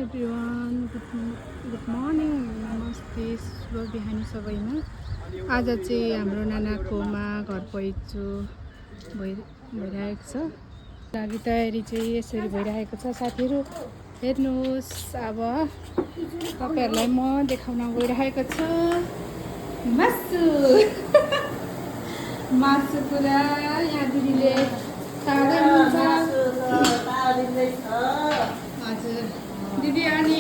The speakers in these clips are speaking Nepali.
एभ्रिवान, गुड मर्निङ, नमस्ते, शुभ बिहानी सबैमा। आज चाहिँ हाम्रो नानाकोमा घर पहिरो भइरहेको छ। लागि तयारी चाहिँ यसरी भइरहेको छ साथीहरू। हेर्नुहोस्, अब तपाईँहरूलाई म देखाउन गइरहेको छु मासु पुरा यहाँ दिदीले तार्दै हुन्छ। हजुर दिदी, अनि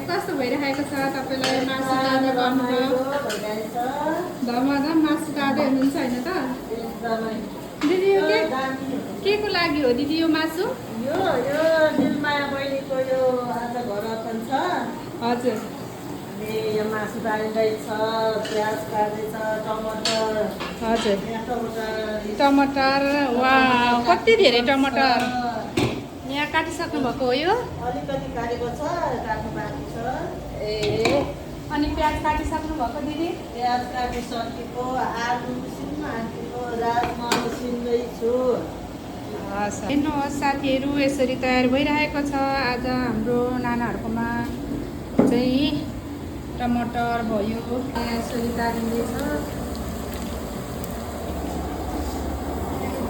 कस्तो भइरहेको छ तपाईँलाई मासु तार्दै गर्नुभयो? धमाधम मासु तार्दै हुनुहुन्छ होइन त दिदी? यो के को लागि हो दिदी यो मासु? यो दिलमाया बहिनीको यो आज घर अपन छ। हजुर, अनि यो मासु तारिँदैछ, प्याज काट्दैछ, टमाटर। हजुर, यहाँ टमाटर। वा, कति धेरै टमाटर यहाँ काटिसक्नु भएको हो। यो अलिकति काटेको छ, काट्नु बाँकी छ। ए, अनि प्याज काटिसक्नु भएको दिदी? प्याज काटिसकेको, आलु आँटेको, राजमा उसिन्दैछु। हेर्नुहोस् साथीहरू, यसरी तयार भइरहेको छ। आज हाम्रो नानाहरूकोमा चाहिँ टमाटर भयो, यसरी तारिँदैछ।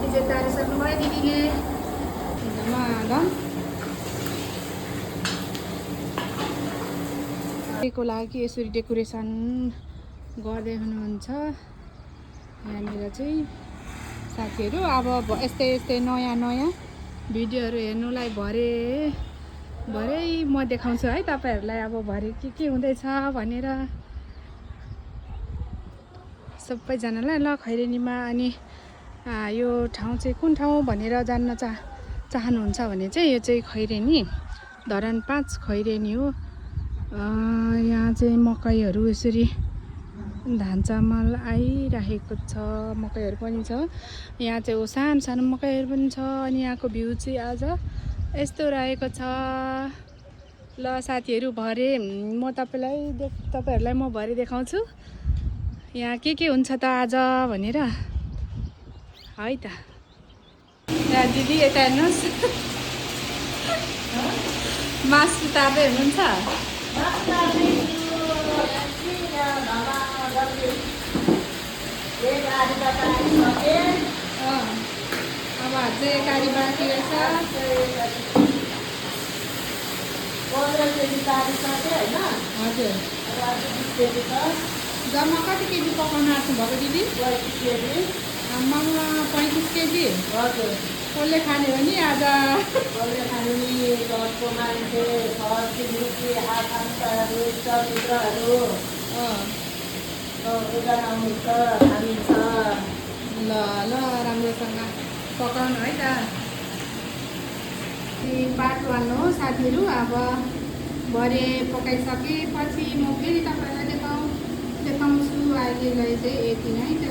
दिदीले तारिसक्नु भयो दिदीले। को लागि यसरी डेकोरेसन गर्दै हुनुहुन्छ यहाँनिर चाहिँ साथीहरू। अब यस्तै नयाँ भिडियोहरू हेर्नुलाई भरे म देखाउँछु है तपाईँहरूलाई। अब भरे के हुँदैछ भनेर सबैजनालाई ल खैरेनीमा। अनि यो ठाउँ चाहिँ कुन ठाउँ भनेर जान्न चाहनुहुन्छ भने चाहिँ यो चाहिँ खैरेनी, धरान 5 खैरेनी हो। यहाँ चाहिँ मकैहरू यसरी धान चामल आइरहेको छ, मकैहरू पनि छ। यहाँ चाहिँ सानो मकैहरू पनि छ। अनि यहाँको भ्यू चाहिँ आज यस्तो रहेको छ। ल साथीहरू, भरे म तपाईँहरूलाई म भरे देखाउँछु यहाँ के हुन्छ त आज भनेर है त। यहाँ दिदी यता हेर्नुहोस्, मासु तार्दै हुनुहुन्छ। अब अझै गाडी बाँकी रहेछ। 15 केजी तारिसक्यो होइन। हजुर, 20 केजी छ। जम्मा कति केजी पकाउनु आँट्नु भएको दिदी? 35 केजी। आम्मामा, 35 केजी। हजुर, कसले खाने हो नि आज? कसले खाने नि? घरको मान्छे, छिमेकी, आफन्तहरू, इष्टमित्रहरू उता आउनुहुन्छ, खानुहुन्छ। ल राम्रोसँग पकाउनु है त। पार्ट 1 हो साथीहरू। अब भरे पकाइसकेपछि म फेरि तपाईँलाई देखाउँछु। अहिलेलाई चाहिँ यति नै त।